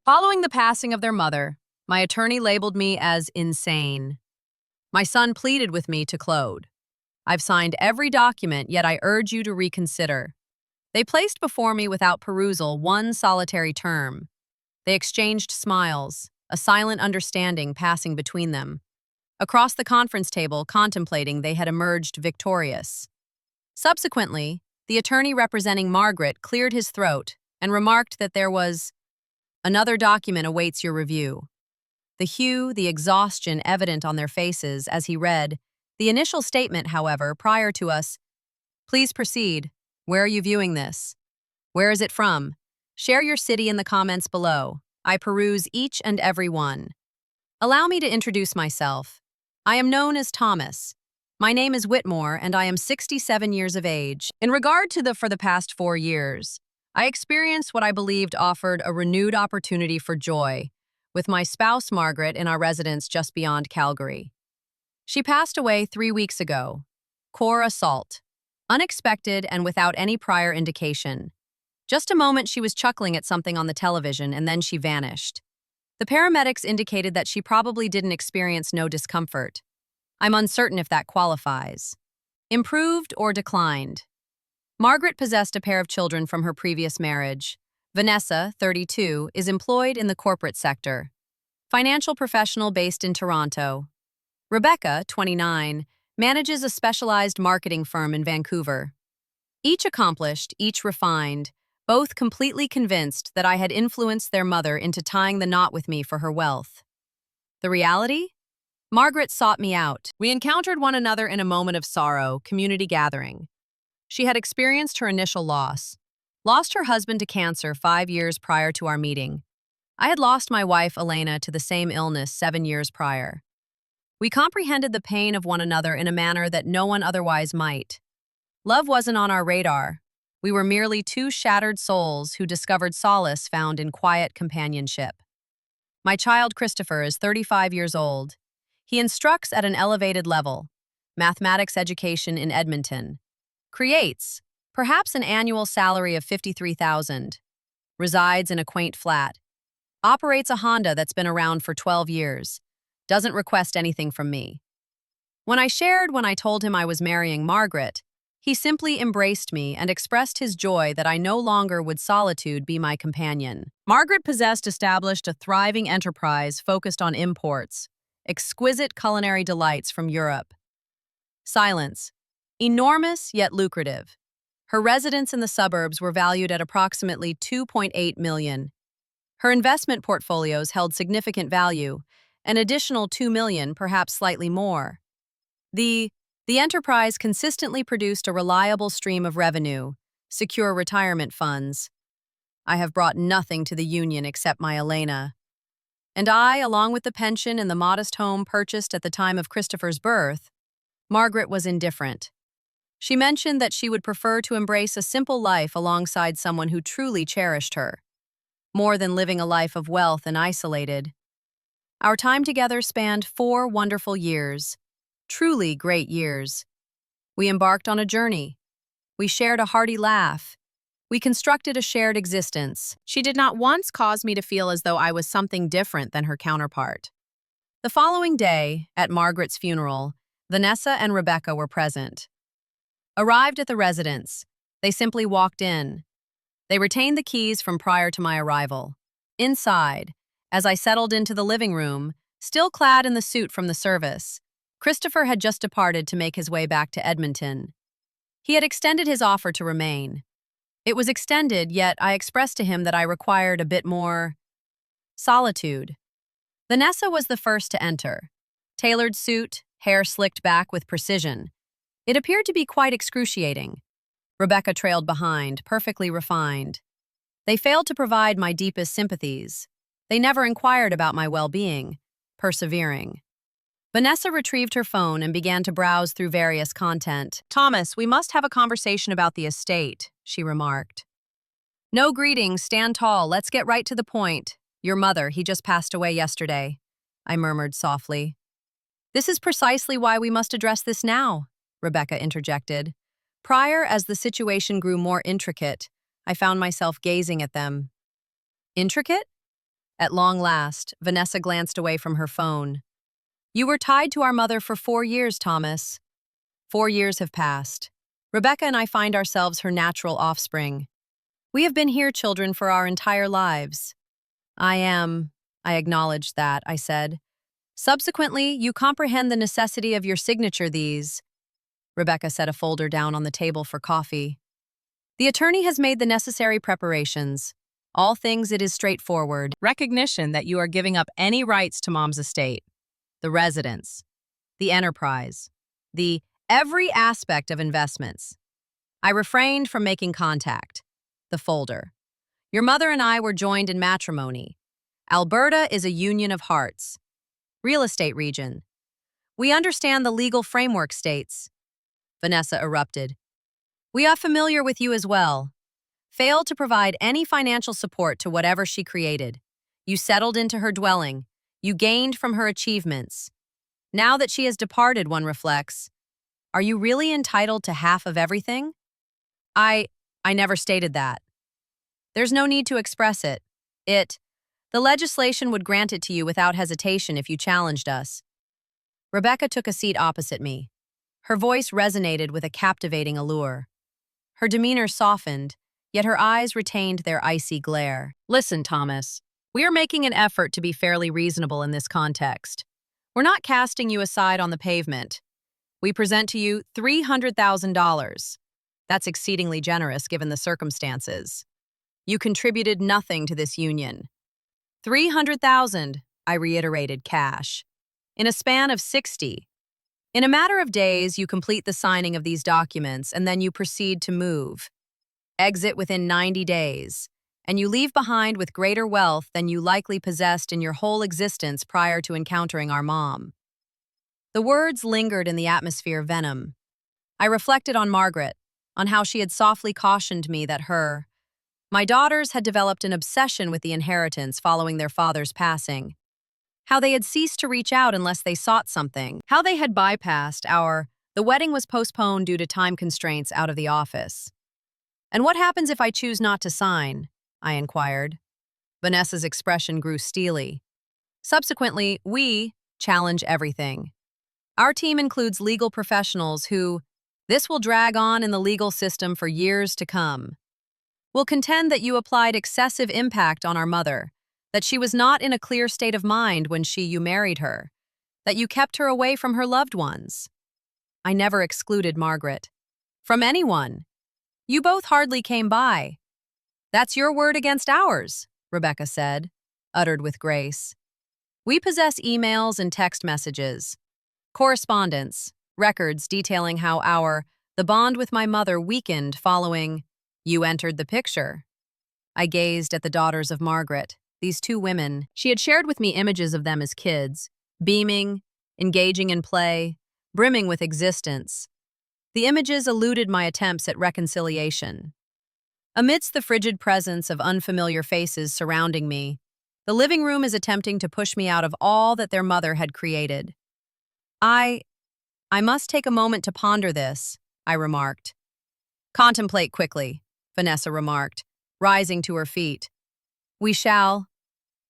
Following the passing of their mother, my attorney labeled me as insane. My son pleaded with me to close. I've signed every document, yet I urge you to reconsider. They placed before me without perusal one solitary term. They exchanged smiles, a silent understanding passing between them. Across the conference table, contemplating, they had emerged victorious. Subsequently, the attorney representing Margaret cleared his throat and remarked that there was another document awaits your review. The hue, the exhaustion evident on their faces as he read. The initial statement, however, prior to us, please proceed. Where are you viewing this? Where is it from? Share your city in the comments below. I peruse each and every one. Allow me to introduce myself. I am known as Thomas. My name is Whitmore, and I am 67 years of age. In regard to for the past 4 years, I experienced what I believed offered a renewed opportunity for joy with my spouse Margaret in our residence just beyond Calgary. She passed away 3 weeks ago. Core assault. Unexpected and without any prior indication. Just a moment she was chuckling at something on the television and then she vanished. The paramedics indicated that she probably didn't experience no discomfort. I'm uncertain if that qualifies. Improved or declined. Margaret possessed a pair of children from her previous marriage. Vanessa, 32, is employed in the corporate sector. Financial professional based in Toronto. Rebecca, 29, manages a specialized marketing firm in Vancouver. Each accomplished, each refined, both completely convinced that I had influenced their mother into tying the knot with me for her wealth. The reality? Margaret sought me out. We encountered one another in a moment of sorrow, community gathering. She had experienced her initial lost her husband to cancer 5 years prior to our meeting. I had lost my wife, Elena, to the same illness 7 years prior. We comprehended the pain of one another in a manner that no one otherwise might. Love wasn't on our radar. We were merely two shattered souls who discovered solace found in quiet companionship. My child Christopher is 35 years old. He instructs at an elevated level, mathematics education in Edmonton. Creates, perhaps an annual salary of $53,000. Resides in a quaint flat. Operates a Honda that's been around for 12 years. Doesn't request anything from me. When I told him I was marrying Margaret, he simply embraced me and expressed his joy that I no longer would solitude be my companion. Margaret established a thriving enterprise focused on imports, exquisite culinary delights from Europe. Silence. Enormous yet lucrative. Her residence in the suburbs were valued at approximately $2.8 million. Her investment portfolios held significant value, an additional $2 million, perhaps slightly more. The enterprise consistently produced a reliable stream of revenue, secure retirement funds. I have brought nothing to the union except my Elena. And I, along with the pension and the modest home purchased at the time of Christopher's birth, Margaret was indifferent. She mentioned that she would prefer to embrace a simple life alongside someone who truly cherished her, more than living a life of wealth and isolated. Our time together spanned 4 wonderful years, truly great years. We embarked on a journey. We shared a hearty laugh. We constructed a shared existence. She did not once cause me to feel as though I was something different than her counterpart. The following day, at Margaret's funeral, Vanessa and Rebecca were present. Arrived at the residence, they simply walked in. They retained the keys from prior to my arrival. Inside, as I settled into the living room, still clad in the suit from the service, Christopher had just departed to make his way back to Edmonton. He had extended his offer to remain. It was extended, yet I expressed to him that I required a bit more solitude. Vanessa was the first to enter. Tailored suit, hair slicked back with precision. It appeared to be quite excruciating. Rebecca trailed behind, perfectly refined. They failed to provide my deepest sympathies. They never inquired about my well-being, persevering. Vanessa retrieved her phone and began to browse through various content. "Thomas, we must have a conversation about the estate," she remarked. "No greetings, stand tall, let's get right to the point. Your mother, he just passed away yesterday," I murmured softly. "This is precisely why we must address this now," Rebecca interjected. Prior, as the situation grew more intricate, I found myself gazing at them. Intricate? At long last, Vanessa glanced away from her phone. You were tied to our mother for 4 years, Thomas. 4 years have passed. Rebecca and I find ourselves her natural offspring. We have been here, children, for our entire lives. I acknowledged that, I said. Subsequently, you comprehend the necessity of your signature these. Rebecca set a folder down on the table for coffee. The attorney has made the necessary preparations. All things it is straightforward. Recognition that you are giving up any rights to Mom's estate, the residence, the enterprise, the every aspect of investments. I refrained from making contact. The folder. Your mother and I were joined in matrimony. Alberta is a union of hearts. Real estate region. We understand the legal framework states. Vanessa erupted. We are familiar with you as well. Failed to provide any financial support to whatever she created. You settled into her dwelling. You gained from her achievements. Now that she has departed, one reflects, are you really entitled to half of everything? I never stated that. There's no need to express it. The legislation would grant it to you without hesitation if you challenged us. Rebecca took a seat opposite me. Her voice resonated with a captivating allure. Her demeanor softened, yet her eyes retained their icy glare. Listen, Thomas, we are making an effort to be fairly reasonable in this context. We're not casting you aside on the pavement. We present to you $300,000. That's exceedingly generous given the circumstances. You contributed nothing to this union. $300,000, I reiterated, cash. In a span of 60. In a matter of days, you complete the signing of these documents and then you proceed to move. Exit within 90 days, and you leave behind with greater wealth than you likely possessed in your whole existence prior to encountering our mom. The words lingered in the atmosphere of venom. I reflected on Margaret, on how she had softly cautioned me that my daughters had developed an obsession with the inheritance following their father's passing. How they had ceased to reach out unless they sought something. How they had bypassed the wedding was postponed due to time constraints out of the office. And what happens if I choose not to sign? I inquired. Vanessa's expression grew steely. Subsequently, we challenge everything. Our team includes legal professionals who, this will drag on in the legal system for years to come. We'll contend that you applied excessive impact on our mother, that she was not in a clear state of mind when you married her, that you kept her away from her loved ones. I never excluded Margaret. From anyone. You both hardly came by. That's your word against ours, Rebecca said, uttered with grace. We possess emails and text messages, correspondence, records detailing how the bond with my mother weakened following you entered the picture. I gazed at the daughters of Margaret, these two women. She had shared with me images of them as kids, beaming, engaging in play, brimming with existence. The images eluded my attempts at reconciliation. Amidst the frigid presence of unfamiliar faces surrounding me, the living room is attempting to push me out of all that their mother had created. I must take a moment to ponder this, I remarked. Contemplate quickly, Vanessa remarked, rising to her feet.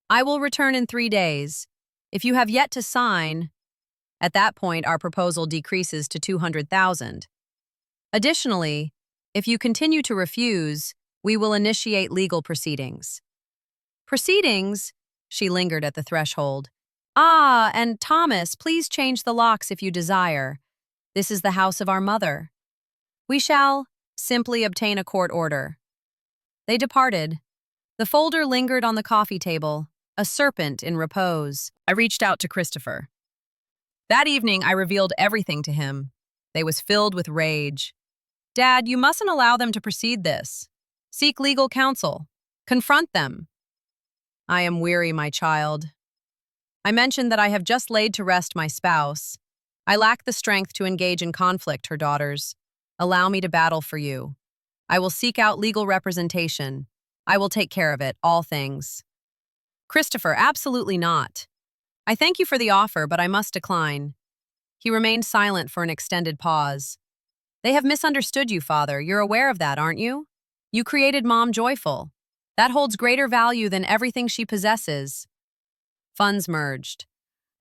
I will return in 3 days. If you have yet to sign, at that point our proposal decreases to $200,000. Additionally, if you continue to refuse, we will initiate legal proceedings. Proceedings? She lingered at the threshold. And Thomas, please change the locks if you desire. This is the house of our mother. We shall simply obtain a court order. They departed. The folder lingered on the coffee table, a serpent in repose. I reached out to Christopher. That evening, I revealed everything to him. They was filled with rage. Dad, you mustn't allow them to proceed this. Seek legal counsel. Confront them. I am weary, my child. I mentioned that I have just laid to rest my spouse. I lack the strength to engage in conflict, her daughters. Allow me to battle for you. I will seek out legal representation. I will take care of it, all things. Christopher, absolutely not. I thank you for the offer, but I must decline. He remained silent for an extended pause. They have misunderstood you, Father. You're aware of that, aren't you? You created Mom joyful. That holds greater value than everything she possesses. Funds merged.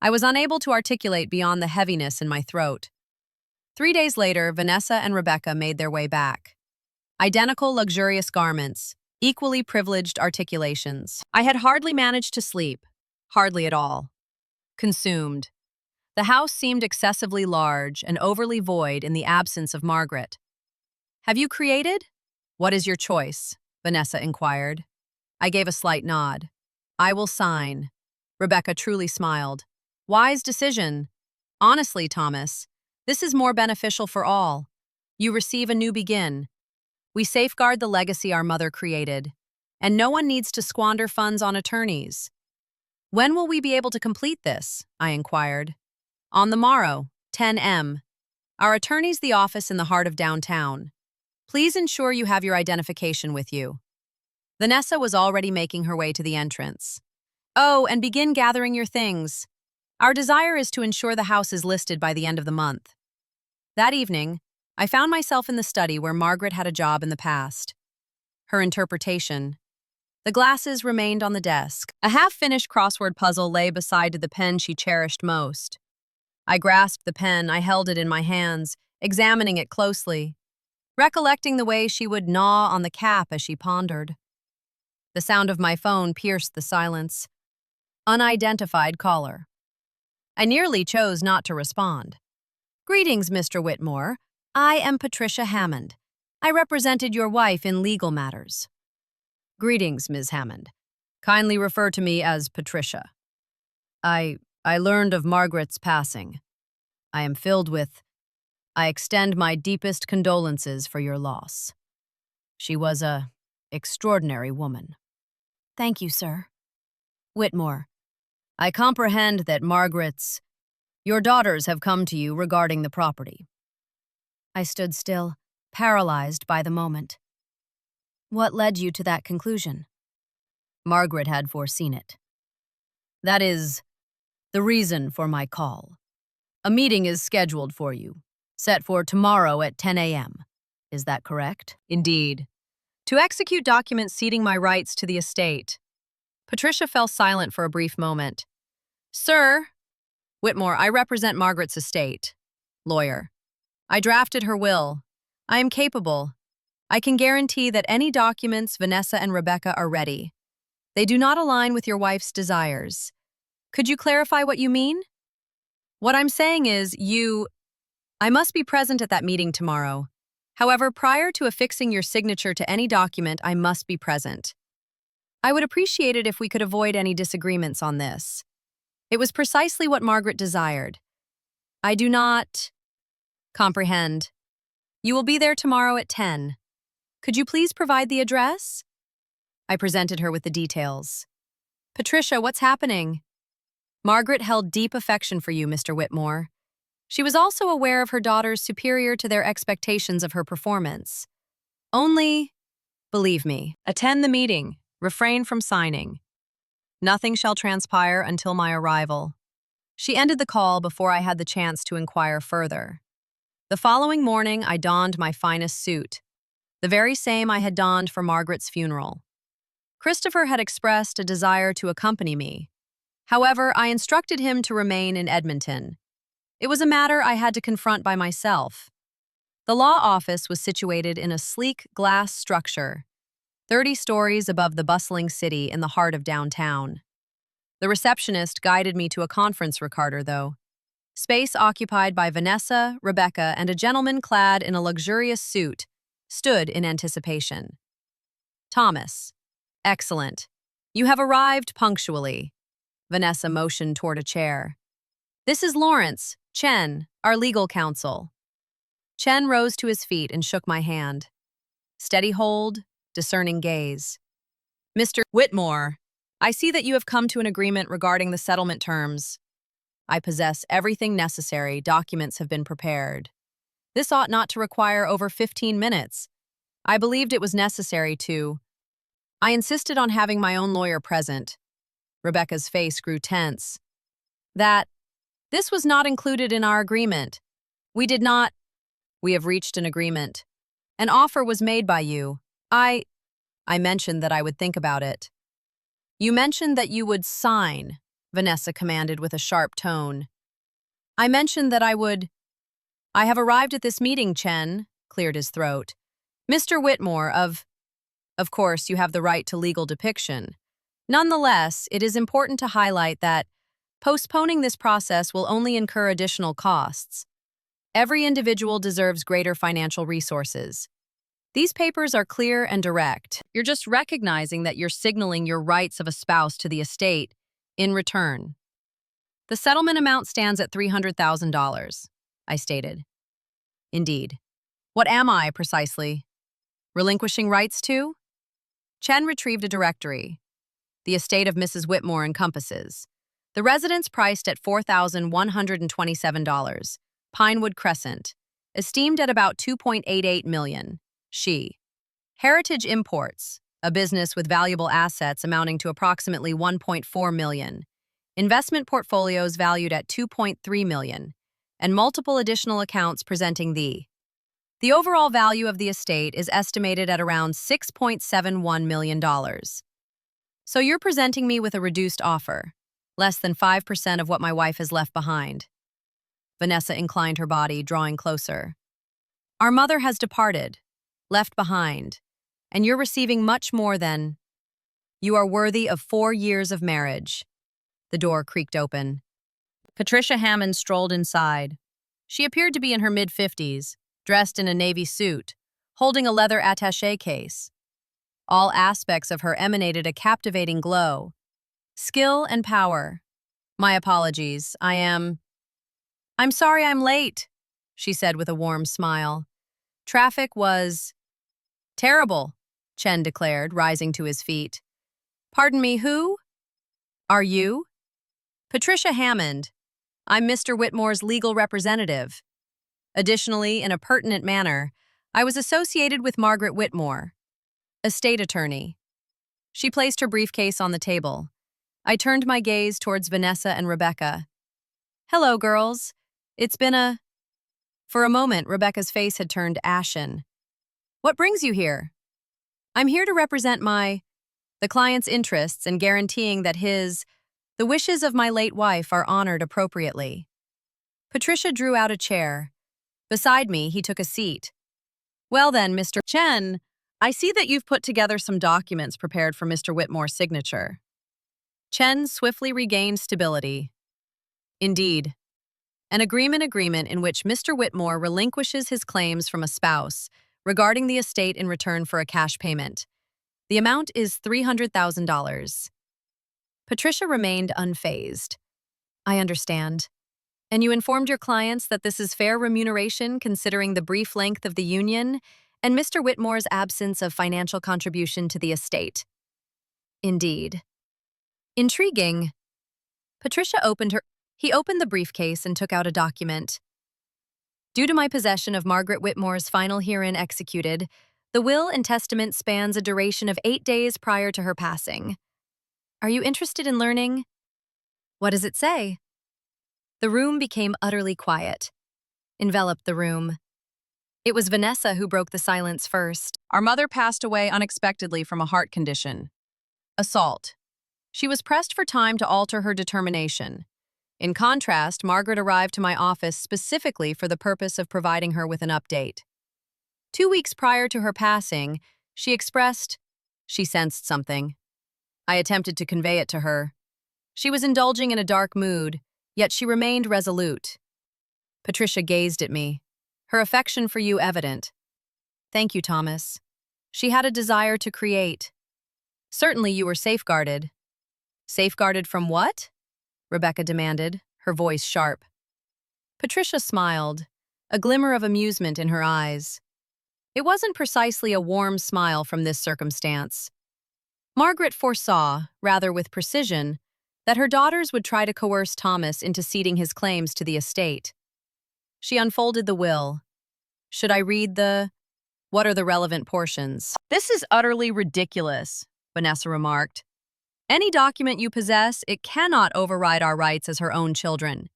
I was unable to articulate beyond the heaviness in my throat. 3 days later, Vanessa and Rebecca made their way back. Identical luxurious garments, equally privileged articulations. I had hardly managed to sleep. Hardly at all. Consumed. The house seemed excessively large and overly void in the absence of Margaret. "Have you created?" "What is your choice?" Vanessa inquired. I gave a slight nod. "I will sign." Rebecca truly smiled. "Wise decision. Honestly, Thomas, this is more beneficial for all. You receive a new begin. We safeguard the legacy our mother created, and no one needs to squander funds on attorneys." "When will we be able to complete this?" I inquired. "On the morrow, 10 m. Our attorney's the office in the heart of downtown. Please ensure you have your identification with you." Vanessa was already making her way to the entrance. "Oh, and begin gathering your things. Our desire is to ensure the house is listed by the end of the month." That evening, I found myself in the study where Margaret had a job in the past. Her interpretation. The glasses remained on the desk. A half-finished crossword puzzle lay beside the pen she cherished most. I grasped the pen, I held it in my hands, examining it closely, recollecting the way she would gnaw on the cap as she pondered. The sound of my phone pierced the silence. Unidentified caller. I nearly chose not to respond. "Greetings, Mr. Whitmore. I am Patricia Hammond. I represented your wife in legal matters." "Greetings, Ms. Hammond. Kindly refer to me as Patricia. I learned of Margaret's passing. I am filled with... I extend my deepest condolences for your loss. She was a extraordinary woman." "Thank you, sir." "Whitmore, I comprehend that your daughters have come to you regarding the property." I stood still, paralyzed by the moment. "What led you to that conclusion?" "Margaret had foreseen it. That is the reason for my call. A meeting is scheduled for you, set for tomorrow at 10 a.m. Is that correct?" "Indeed. To execute documents ceding my rights to the estate." Patricia fell silent for a brief moment. "Sir," "Whitmore, I represent Margaret's estate." Lawyer. "I drafted her will. I am capable. I can guarantee that any documents Vanessa and Rebecca are ready. They do not align with your wife's desires. Could you clarify what you mean?" "What I'm saying is, I must be present at that meeting tomorrow. However, prior to affixing your signature to any document, I must be present. I would appreciate it if we could avoid any disagreements on this. It was precisely what Margaret desired. I do not comprehend. You will be there tomorrow at 10. Could you please provide the address?" I presented her with the details. "Patricia, what's happening?" "Margaret held deep affection for you, Mr. Whitmore. She was also aware of her daughters superior to their expectations of her performance. Only, believe me, attend the meeting, refrain from signing. Nothing shall transpire until my arrival." She ended the call before I had the chance to inquire further. The following morning, I donned my finest suit, the very same I had donned for Margaret's funeral. Christopher had expressed a desire to accompany me. However, I instructed him to remain in Edmonton. It was a matter I had to confront by myself. The law office was situated in a sleek glass structure, 30 stories above the bustling city in the heart of downtown. The receptionist guided me to a conference recorder, though. Space occupied by Vanessa, Rebecca, and a gentleman clad in a luxurious suit stood in anticipation. "Thomas. Excellent. You have arrived punctually." Vanessa motioned toward a chair. "This is Lawrence, Chen, our legal counsel." Chen rose to his feet and shook my hand. Steady hold, discerning gaze. "Mr. Whitmore, I see that you have come to an agreement regarding the settlement terms. I possess everything necessary, documents have been prepared. This ought not to require over 15 minutes. I believed it was necessary to... I insisted on having my own lawyer present." Rebecca's face grew tense. This was not included in our agreement. We did not... We have reached an agreement. An offer was made by you. I mentioned that I would think about it. You mentioned that you would sign, Vanessa commanded with a sharp tone. I mentioned that I would. I have arrived at this meeting, Chen, cleared his throat. Mr. Whitmore, of course, you have the right to legal depiction. Nonetheless, it is important to highlight that postponing this process will only incur additional costs. Every individual deserves greater financial resources. These papers are clear and direct. You're just recognizing that you're signaling your rights of a spouse to the estate in return. The settlement amount stands at $300,000, I stated. Indeed. What am I, precisely? Relinquishing rights to? Chen retrieved a directory. The estate of Mrs. Whitmore encompasses the residence priced at $4,127, Pinewood Crescent, esteemed at about $2.88 million. She. Heritage Imports, a business with valuable assets amounting to approximately $1.4 million. Investment portfolios valued at $2.3 million, and multiple additional accounts presenting the overall value of the estate is estimated at around $6.71 million. So you're presenting me with a reduced offer, less than 5% of what my wife has left behind. Vanessa inclined her body, drawing closer. Our mother has departed, left behind, and you're receiving much more than. You are worthy of 4 years of marriage. The door creaked open. Patricia Hammond strolled inside. She appeared to be in her mid-50s, dressed in a navy suit, holding a leather attaché case. All aspects of her emanated a captivating glow. Skill and power. My apologies, I'm sorry I'm late, she said with a warm smile. Traffic was terrible, Chen declared, rising to his feet. Pardon me, who? Are you? Patricia Hammond. I'm Mr. Whitmore's legal representative. Additionally, in a pertinent manner, I was associated with Margaret Whitmore, a state attorney. She placed her briefcase on the table. I turned my gaze towards Vanessa and Rebecca. Hello, girls. It's been a... For a moment, Rebecca's face had turned ashen. What brings you here? I'm here to represent the client's interests and guaranteeing that the wishes of my late wife are honored appropriately. Patricia drew out a chair. Beside me, he took a seat. Well then, Mr. Chen, I see that you've put together some documents prepared for Mr. Whitmore's signature. Chen swiftly regained stability. Indeed. An agreement in which Mr. Whitmore relinquishes his claims from a spouse regarding the estate in return for a cash payment. The amount is $300,000. Patricia remained unfazed. I understand. And you informed your clients that this is fair remuneration considering the brief length of the union and Mr. Whitmore's absence of financial contribution to the estate. Indeed. Intriguing. He opened the briefcase and took out a document. Due to my possession of Margaret Whitmore's final herein executed, the will and testament spans a duration of 8 days prior to her passing. Are you interested in learning? What does it say? The room became utterly quiet. Enveloped the room. It was Vanessa who broke the silence first. Our mother passed away unexpectedly from a heart condition. Assault. She was pressed for time to alter her determination. In contrast, Margaret arrived to my office specifically for the purpose of providing her with an update. 2 weeks prior to her passing, she sensed something. I attempted to convey it to her. She was indulging in a dark mood, yet she remained resolute. Patricia gazed at me, her affection for you evident. Thank you, Thomas. She had a desire to create. Certainly you were safeguarded. Safeguarded from what? Rebecca demanded, her voice sharp. Patricia smiled, a glimmer of amusement in her eyes. It wasn't precisely a warm smile from this circumstance. Margaret foresaw, rather with precision, that her daughters would try to coerce Thomas into ceding his claims to the estate. She unfolded the will. Should I read what are the relevant portions? This is utterly ridiculous, Vanessa remarked. Any document you possess, it cannot override our rights as her own children.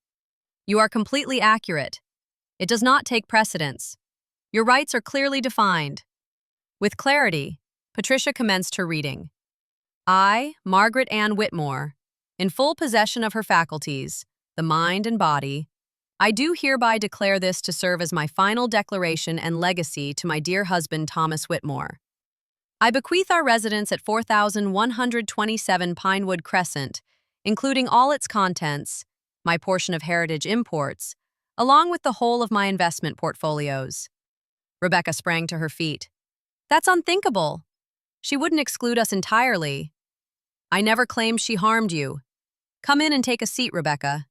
You are completely accurate. It does not take precedence. Your rights are clearly defined. With clarity, Patricia commenced her reading. I, Margaret Ann Whitmore, in full possession of her faculties, the mind and body, I do hereby declare this to serve as my final declaration and legacy to my dear husband Thomas Whitmore. I bequeath our residence at 4127 Pinewood Crescent, including all its contents, my portion of heritage imports, along with the whole of my investment portfolios. Rebecca sprang to her feet. That's unthinkable. She wouldn't exclude us entirely. I never claimed she harmed you. Come in and take a seat, Rebecca.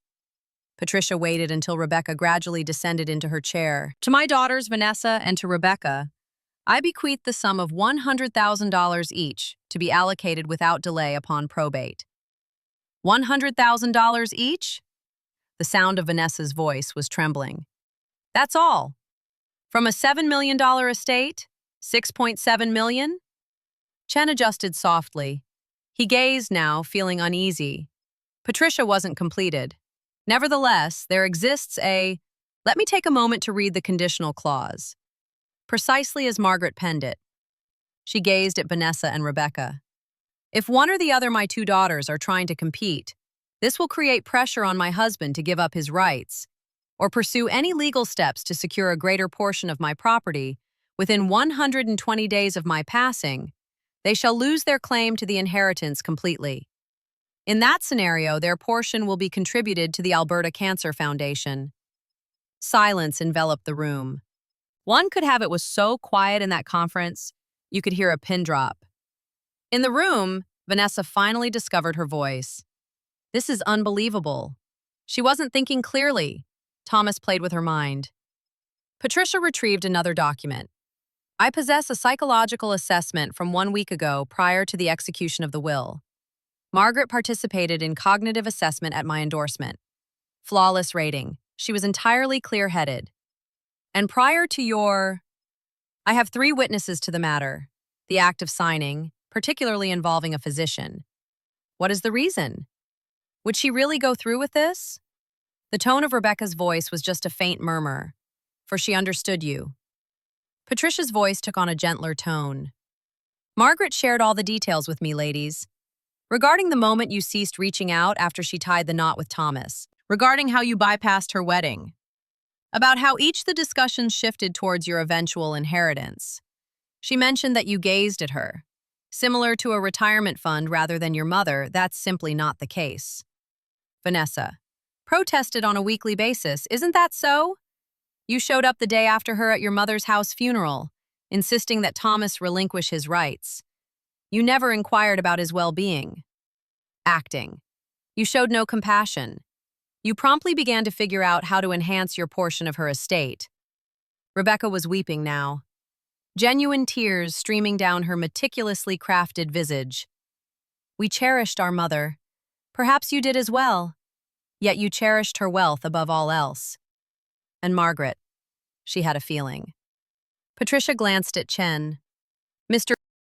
Patricia waited until Rebecca gradually descended into her chair. To my daughters, Vanessa, and to Rebecca, I bequeath the sum of $100,000 each to be allocated without delay upon probate. $100,000 each? The sound of Vanessa's voice was trembling. That's all. From a $7 million estate? $6.7 million? Chen adjusted softly. He gazed now, feeling uneasy. Patricia wasn't completed. Nevertheless, there exists a... Let me take a moment to read the conditional clause. Precisely as Margaret penned it. She gazed at Vanessa and Rebecca. If one or the other of my two daughters are trying to compete, this will create pressure on my husband to give up his rights or pursue any legal steps to secure a greater portion of my property within 120 days of my passing. They shall lose their claim to the inheritance completely. In that scenario, their portion will be contributed to the Alberta Cancer Foundation. Silence enveloped the room. One could have it was so quiet in that conference, you could hear a pin drop. In the room, Vanessa finally discovered her voice. This is unbelievable. She wasn't thinking clearly. Thomas played with her mind. Patricia retrieved another document. I possess a psychological assessment from 1 week ago prior to the execution of the will. Margaret participated in cognitive assessment at my endorsement. Flawless rating. She was entirely clear-headed. And prior to your... I have 3 witnesses to the matter. The act of signing, particularly involving a physician. What is the reason? Would she really go through with this? The tone of Rebecca's voice was just a faint murmur, for she understood you. Patricia's voice took on a gentler tone. Margaret shared all the details with me, ladies. Regarding the moment you ceased reaching out after she tied the knot with Thomas. Regarding how you bypassed her wedding. About how each the discussions shifted towards your eventual inheritance. She mentioned that you gazed at her. Similar to a retirement fund rather than your mother, that's simply not the case. Vanessa. Protested on a weekly basis, isn't that so? You showed up the day after her at your mother's house funeral, insisting that Thomas relinquish his rights. You never inquired about his well-being. Acting. You showed no compassion. You promptly began to figure out how to enhance your portion of her estate. Rebecca was weeping now. Genuine tears streaming down her meticulously crafted visage. We cherished our mother. Perhaps you did as well. Yet you cherished her wealth above all else. And Margaret. She had a feeling. Patricia glanced at Chen. Mr.